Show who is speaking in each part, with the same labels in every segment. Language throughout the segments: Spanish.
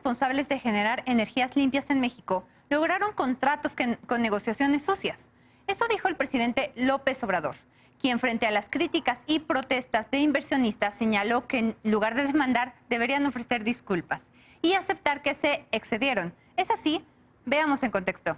Speaker 1: responsables de generar energías limpias en México lograron contratos con negociaciones sucias. Esto dijo el presidente López Obrador, quien frente a las críticas y protestas de inversionistas señaló que en lugar de demandar deberían ofrecer disculpas y aceptar que se excedieron. ¿Es así? Veamos en contexto.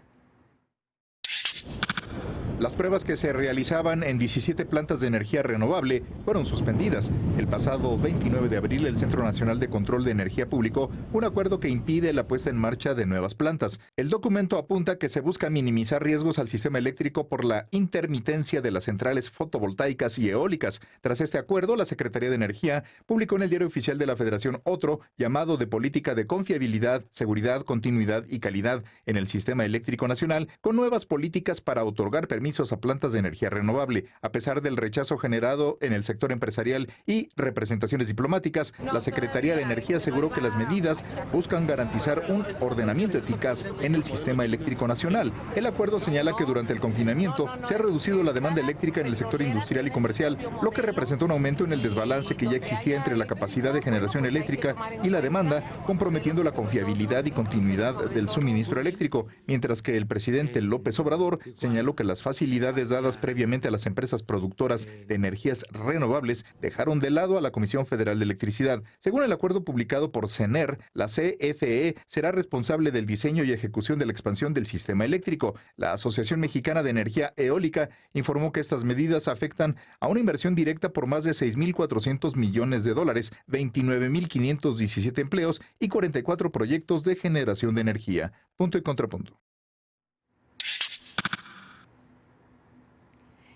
Speaker 2: Las pruebas que se realizaban en 17 plantas de energía renovable fueron suspendidas. El pasado 29 de abril, el Centro Nacional de Control de Energía publicó un acuerdo que impide la puesta en marcha de nuevas plantas. El documento apunta que se busca minimizar riesgos al sistema eléctrico por la intermitencia de las centrales fotovoltaicas y eólicas. Tras este acuerdo, la Secretaría de Energía publicó en el Diario Oficial de la Federación otro llamado de Política de Confiabilidad, Seguridad, Continuidad y Calidad en el Sistema Eléctrico Nacional, con nuevas políticas para otorgar permisos a plantas de energía renovable. A pesar del rechazo generado en el sector empresarial y representaciones diplomáticas, la Secretaría de Energía aseguró que las medidas buscan garantizar un ordenamiento eficaz en el sistema eléctrico nacional. El acuerdo señala que durante el confinamiento se ha reducido la demanda eléctrica en el sector industrial y comercial, lo que representa un aumento en el desbalance que ya existía entre la capacidad de generación eléctrica y la demanda, comprometiendo la confiabilidad y continuidad del suministro eléctrico, mientras que el presidente López Obrador señaló que las facilidades dadas previamente a las empresas productoras de energías renovables dejaron de lado a la Comisión Federal de Electricidad. Según el acuerdo publicado por CENER, la CFE será responsable del diseño y ejecución de la expansión del sistema eléctrico. La Asociación Mexicana de Energía Eólica informó que estas medidas afectan a una inversión directa por más de 6.400 millones de dólares, 29.517 empleos y 44 proyectos de generación de energía. Punto y contrapunto.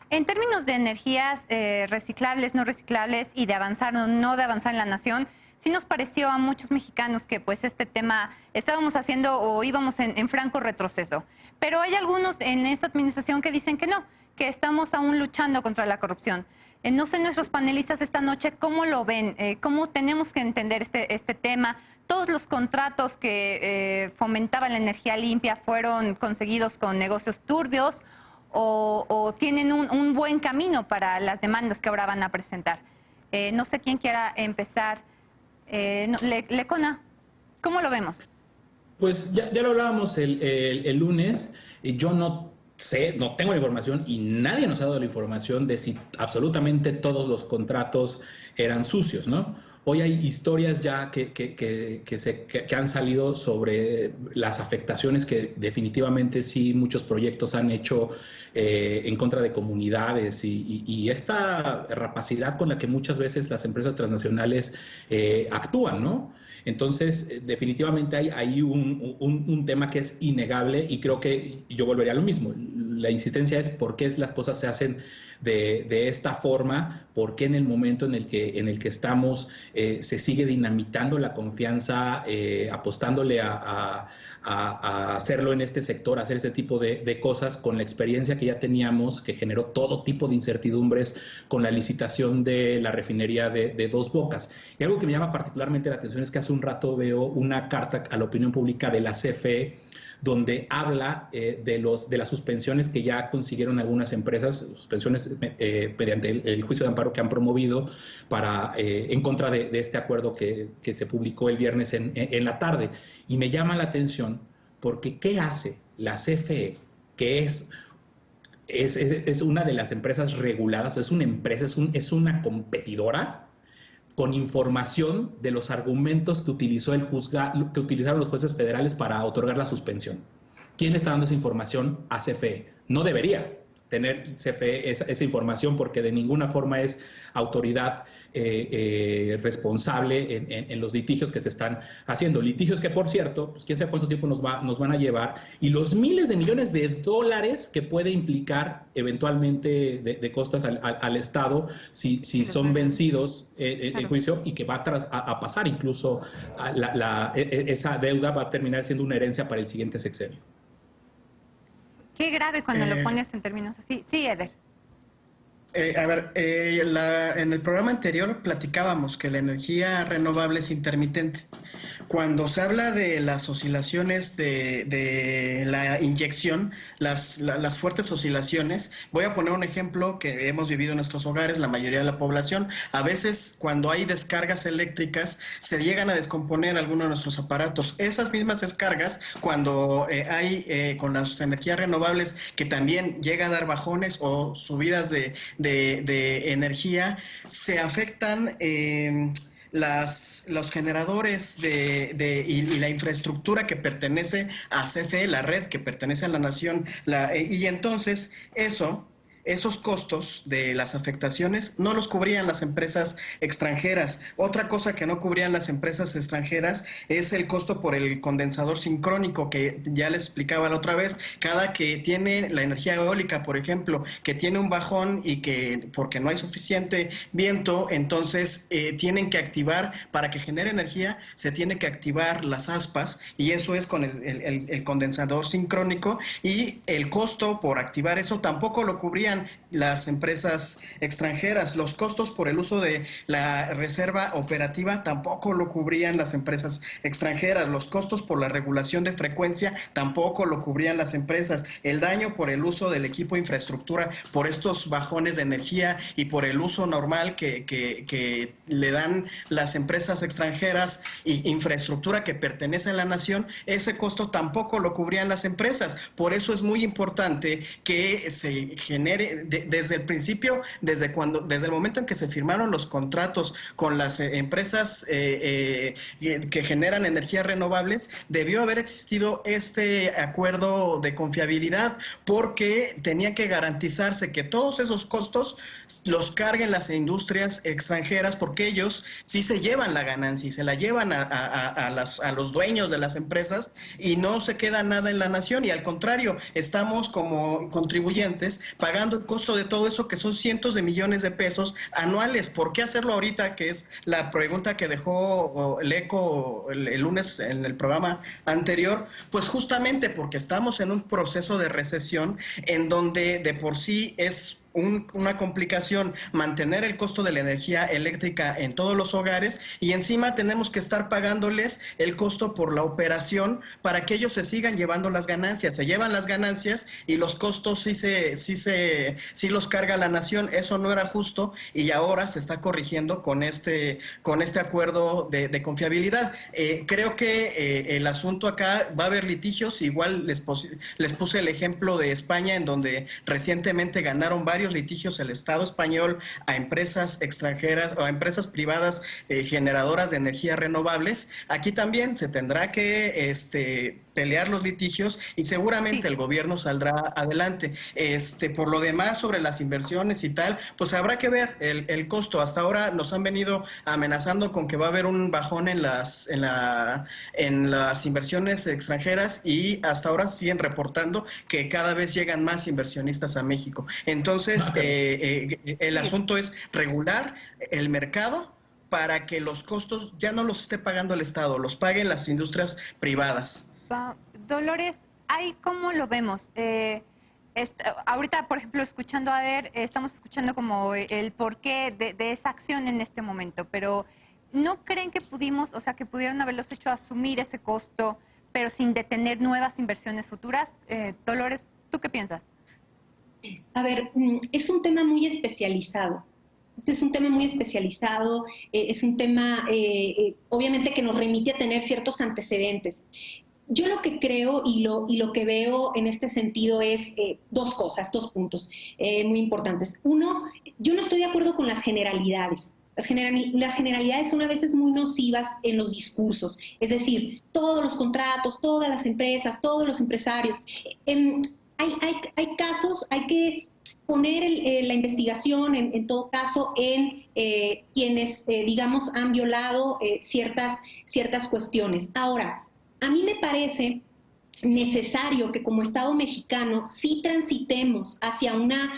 Speaker 1: En términos de energías reciclables, no reciclables y de avanzar o no de avanzar en la nación, sí nos pareció a muchos mexicanos que pues este tema estábamos haciendo o íbamos en franco retroceso. Pero hay algunos en esta administración que dicen que no, que estamos aún luchando contra la corrupción. No sé nuestros panelistas esta noche cómo lo ven, cómo tenemos que entender este tema. Todos los contratos que fomentaban la energía limpia fueron conseguidos con negocios turbios, o tienen un buen camino para las demandas que ahora van a presentar. No sé quién quiera empezar. Lecona, ¿cómo lo vemos?
Speaker 3: Pues ya lo hablábamos el lunes. Yo no sé, no tengo la información y nadie nos ha dado la información de si absolutamente todos los contratos eran sucios, ¿no? Hoy hay historias ya que han salido sobre las afectaciones que definitivamente sí muchos proyectos han hecho en contra de comunidades y esta rapacidad con la que muchas veces las empresas transnacionales actúan, ¿no? Entonces, definitivamente hay ahí un tema que es innegable y creo que yo volvería a lo mismo. La insistencia es por qué las cosas se hacen de esta forma, por qué en el momento en el que estamos se sigue dinamitando la confianza, apostándole a hacerlo en este sector, a hacer este tipo de cosas con la experiencia que ya teníamos, que generó todo tipo de incertidumbres con la licitación de la refinería de Dos Bocas. Y algo que me llama particularmente la atención es que hace un rato veo una carta a la opinión pública de la CFE donde habla de las suspensiones que ya consiguieron algunas empresas, suspensiones mediante el juicio de amparo que han promovido en contra de este acuerdo que se publicó el viernes en la tarde. Y me llama la atención porque ¿qué hace la CFE, que es una de las empresas reguladas, es una empresa, es una competidora, con información de los argumentos que utilizaron los jueces federales para otorgar la suspensión? ¿Quién está dando esa información a CFE? No debería tener CFE esa información porque de ninguna forma es autoridad responsable en los litigios que se están haciendo. Litigios que, por cierto, pues quién sabe cuánto tiempo nos van a llevar y los miles de millones de dólares que puede implicar eventualmente de costas al Estado si son vencidos el juicio y que va a pasar incluso esa deuda va a terminar siendo una herencia para el siguiente sexenio.
Speaker 1: Qué grave cuando lo pones en términos así. Sí, Eder.
Speaker 4: En el programa anterior platicábamos que la energía renovable es intermitente. Cuando se habla de las oscilaciones de la inyección, las fuertes oscilaciones, voy a poner un ejemplo que hemos vivido en nuestros hogares, la mayoría de la población. A veces, cuando hay descargas eléctricas, se llegan a descomponer algunos de nuestros aparatos. Esas mismas descargas, cuando hay con las energías renovables, que también llega a dar bajones o subidas de energía, se afectan los generadores y la infraestructura que pertenece a CFE, la red que pertenece a la nación, y entonces esos costos de las afectaciones no los cubrían las empresas extranjeras. Otra cosa que no cubrían las empresas extranjeras es el costo por el condensador sincrónico, que ya les explicaba la otra vez. Cada que tiene la energía eólica, por ejemplo, que tiene un bajón y que porque no hay suficiente viento, entonces tienen que activar, para que genere energía, se tiene que activar las aspas, y eso es con el condensador sincrónico, y el costo por activar eso tampoco lo cubrían las empresas extranjeras. Los costos por el uso de la reserva operativa tampoco lo cubrían las empresas extranjeras. Los costos por la regulación de frecuencia tampoco lo cubrían las empresas. El daño por el uso del equipo de infraestructura, por estos bajones de energía y por el uso normal que le dan las empresas extranjeras y infraestructura que pertenece a la nación, ese costo tampoco lo cubrían las empresas. Por eso es muy importante que se genere desde el principio, desde el momento en que se firmaron los contratos con las empresas que generan energías renovables, debió haber existido este acuerdo de confiabilidad, porque tenía que garantizarse que todos esos costos los carguen las industrias extranjeras, porque ellos sí se llevan la ganancia y se la llevan a los dueños de las empresas, y no se queda nada en la nación, y al contrario, estamos como contribuyentes pagando el costo de todo eso, que son cientos de millones de pesos anuales. ¿Por qué hacerlo ahorita? Que es la pregunta que dejó el ECO el lunes en el programa anterior. Pues justamente porque estamos en un proceso de recesión en donde de por sí es una complicación mantener el costo de la energía eléctrica en todos los hogares, y encima tenemos que estar pagándoles el costo por la operación para que ellos se sigan llevando las ganancias. Se llevan las ganancias y los costos sí los carga la nación. Eso no era justo, y ahora se está corrigiendo con este acuerdo de confiabilidad. Creo que el asunto acá va a haber litigios. Igual les puse el ejemplo de España, en donde recientemente ganaron varios litigios el Estado español a empresas extranjeras o a empresas privadas generadoras de energías renovables. Aquí también se tendrá que pelear los litigios, y seguramente el gobierno saldrá adelante. Por lo demás, sobre las inversiones y tal, pues habrá que ver el costo. Hasta ahora nos han venido amenazando con que va a haber un bajón en las inversiones extranjeras, y hasta ahora siguen reportando que cada vez llegan más inversionistas a México. Entonces, el asunto es regular el mercado para que los costos ya no los esté pagando el Estado, los paguen las industrias privadas.
Speaker 1: Dolores, ¿cómo lo vemos? Ahorita, por ejemplo, escuchando a Ader, estamos escuchando como el porqué de esa acción en este momento, pero ¿no creen que que pudieron haberlos hecho asumir ese costo, pero sin detener nuevas inversiones futuras? Dolores, ¿tú qué piensas?
Speaker 5: A ver, es un tema muy especializado. Este es un tema muy especializado, es un tema obviamente que nos remite a tener ciertos antecedentes. Yo lo que creo y lo que veo en este sentido es dos puntos muy importantes. Uno, yo no estoy de acuerdo con las generalidades. Las generalidades son a veces muy nocivas en los discursos, es decir, todos los contratos, todas las empresas, todos los empresarios. Hay casos, hay que poner la investigación, en todo caso, en quienes, digamos, han violado ciertas cuestiones. Ahora, a mí me parece necesario que como Estado mexicano sí transitemos hacia una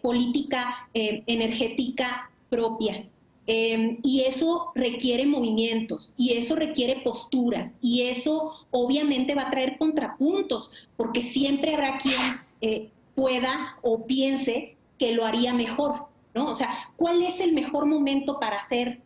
Speaker 5: política energética propia. Y eso requiere movimientos, y eso requiere posturas, y eso obviamente va a traer contrapuntos, porque siempre habrá quien pueda o piense que lo haría mejor, ¿no? O sea, ¿cuál es el mejor momento para hacer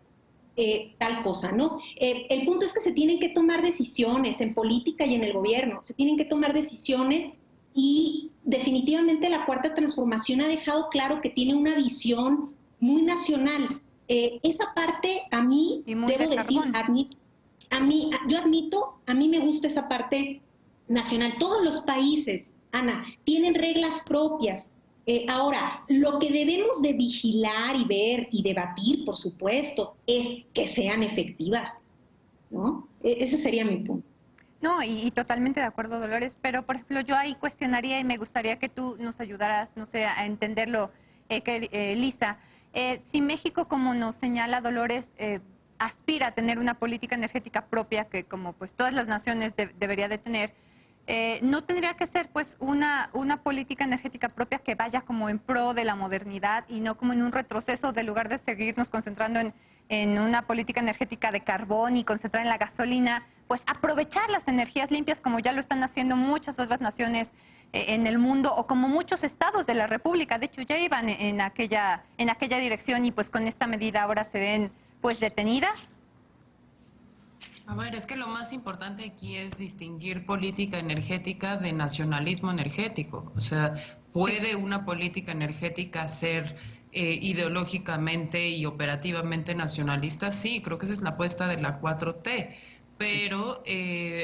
Speaker 5: tal cosa, ¿no? El punto es que se tienen que tomar decisiones en política y en el gobierno, se tienen que tomar decisiones y definitivamente la Cuarta Transformación ha dejado claro que tiene una visión muy nacional. Esa parte a mí, debo decir, yo admito, a mí me gusta esa parte nacional. Todos los países, Ana, tienen reglas propias. Ahora, lo que debemos de vigilar y ver y debatir, por supuesto, es que sean efectivas, ¿no? Ese sería mi punto.
Speaker 1: No, y totalmente de acuerdo, Dolores, pero por ejemplo yo ahí cuestionaría y me gustaría que tú nos ayudaras, no sé, a entenderlo, Lisa. Si México, como nos señala Dolores, aspira a tener una política energética propia, que como pues todas las naciones debería de tener, ¿no tendría que ser pues una política energética propia que vaya como en pro de la modernidad y no como en un retroceso, de lugar de seguirnos concentrando en una política energética de carbón y concentrar en la gasolina, pues aprovechar las energías limpias como ya lo están haciendo muchas otras naciones en el mundo o como muchos estados de la República? De hecho ya iban en aquella dirección y pues con esta medida ahora se ven pues detenidas.
Speaker 6: A ver, es que lo más importante aquí es distinguir política energética de nacionalismo energético. O sea, ¿puede una política energética ser ideológicamente y operativamente nacionalista? Sí, creo que esa es la apuesta de la 4T. Pero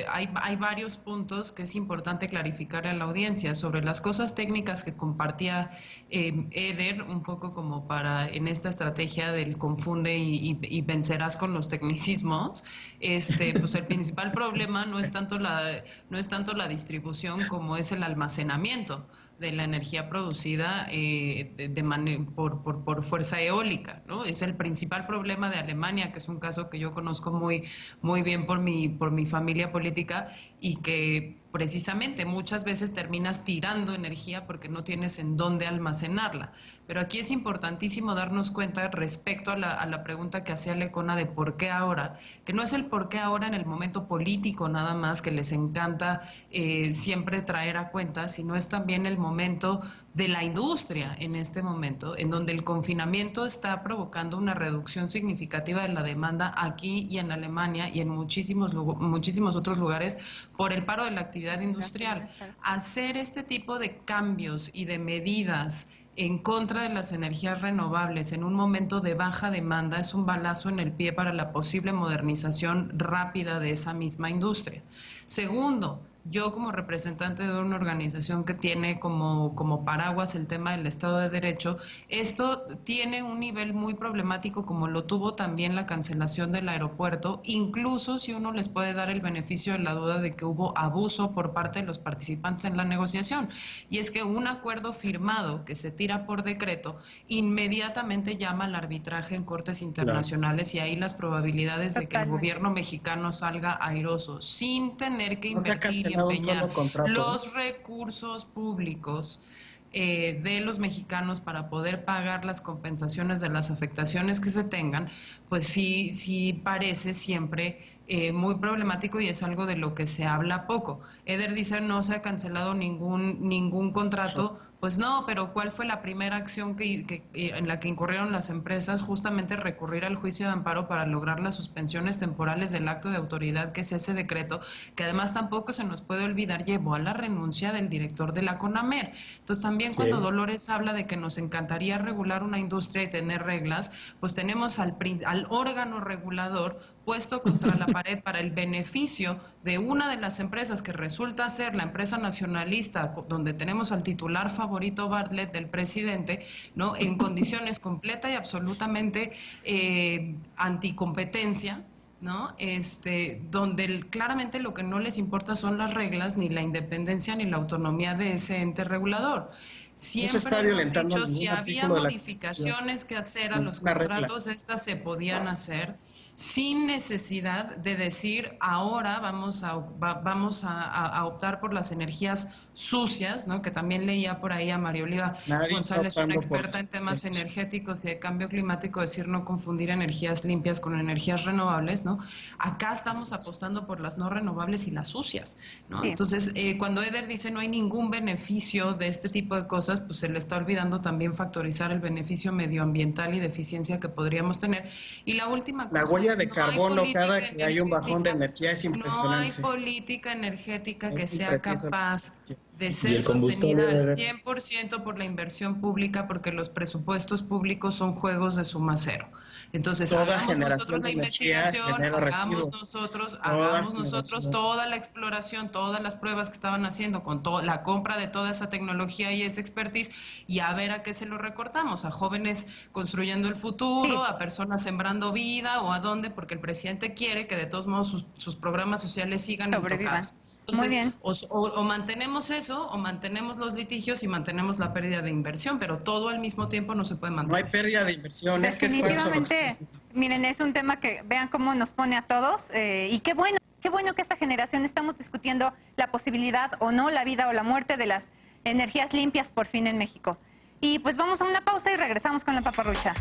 Speaker 6: hay varios puntos que es importante clarificar a la audiencia sobre las cosas técnicas que compartía Eder, un poco como para en esta estrategia del confunde y vencerás con los tecnicismos. Pues el principal problema no es tanto la distribución como es el almacenamiento de la energía producida por fuerza eólica, ¿no? Es el principal problema de Alemania, que es un caso que yo conozco muy bien por mi familia política, y que precisamente muchas veces terminas tirando energía porque no tienes en dónde almacenarla. Pero aquí es importantísimo darnos cuenta respecto a la pregunta que hacía Lecona de por qué ahora, que no es el por qué ahora en el momento político nada más, que les encanta siempre traer a cuenta, sino es también el momento de la industria en este momento, en donde el confinamiento está provocando una reducción significativa de la demanda aquí y en Alemania y en muchísimos otros lugares por el paro de la actividad industrial. Hacer este tipo de cambios y de medidas en contra de las energías renovables en un momento de baja demanda es un balazo en el pie para la posible modernización rápida de esa misma industria. Segundo, yo como representante de una organización que tiene como paraguas el tema del Estado de Derecho, esto tiene un nivel muy problemático como lo tuvo también la cancelación del aeropuerto, incluso si uno les puede dar el beneficio de la duda de que hubo abuso por parte de los participantes en la negociación. Y es que un acuerdo firmado que se tira por decreto inmediatamente llama al arbitraje en cortes internacionales, claro. Y ahí las probabilidades de que el gobierno mexicano salga airoso sin tener que invertir empeñar los recursos públicos de los mexicanos para poder pagar las compensaciones de las afectaciones que se tengan, pues sí parece siempre muy problemático y es algo de lo que se habla poco. Eder dice no se ha cancelado ningún contrato. Pues no, pero ¿cuál fue la primera acción en la que incurrieron las empresas? Justamente recurrir al juicio de amparo para lograr las suspensiones temporales del acto de autoridad, que es ese decreto, que además tampoco se nos puede olvidar, llevó a la renuncia del director de la CONAMER. Entonces también cuando Dolores habla de que nos encantaría regular una industria y tener reglas, pues tenemos al órgano regulador puesto contra la pared para el beneficio de una de las empresas que resulta ser la empresa nacionalista, donde tenemos al titular favorito Bartlett del presidente, ¿no? En condiciones completa y absolutamente anticompetencia, ¿no? Donde claramente lo que no les importa son las reglas, ni la independencia, ni la autonomía de ese ente regulador. Siempre hemos dicho, si había modificaciones que hacer a los contratos, estas se podían hacer. sin necesidad de decir ahora vamos a optar por las energías sucias, ¿no? Que también leía por ahí a María Oliva González, una experta en temas energéticos y de cambio climático, decir no confundir energías limpias con energías renovables, ¿no? Acá estamos apostando por las no renovables y las sucias, ¿no? Sí. Entonces, cuando Eder dice no hay ningún beneficio de este tipo de cosas, pues se le está olvidando también factorizar el beneficio medioambiental y de eficiencia que podríamos tener. Y la última cosa,
Speaker 4: la huella de carbono cada que hay un bajón de energía es impresionante.
Speaker 6: No hay política energética que sea capaz de ser sostenida al 100% por la inversión pública, porque los presupuestos públicos son juegos de suma cero. Entonces, hagamos nosotros la investigación, hagamos nosotros toda la exploración, todas las pruebas que estaban haciendo, con la compra de toda esa tecnología y esa expertise, y a ver a qué se lo recortamos, a jóvenes construyendo el futuro, a personas sembrando vida, o a dónde, porque el presidente quiere que de todos modos sus programas sociales sigan intocados. Entonces, muy bien. O mantenemos eso, o mantenemos los litigios y mantenemos la pérdida de inversión, pero todo al mismo tiempo no se puede mantener.
Speaker 4: No hay pérdida de inversión.
Speaker 1: Definitivamente, miren, es un tema que vean cómo nos pone a todos, y qué bueno que esta generación estamos discutiendo la posibilidad o no, la vida o la muerte de las energías limpias por fin en México. Y pues vamos a una pausa y regresamos con la paparrucha.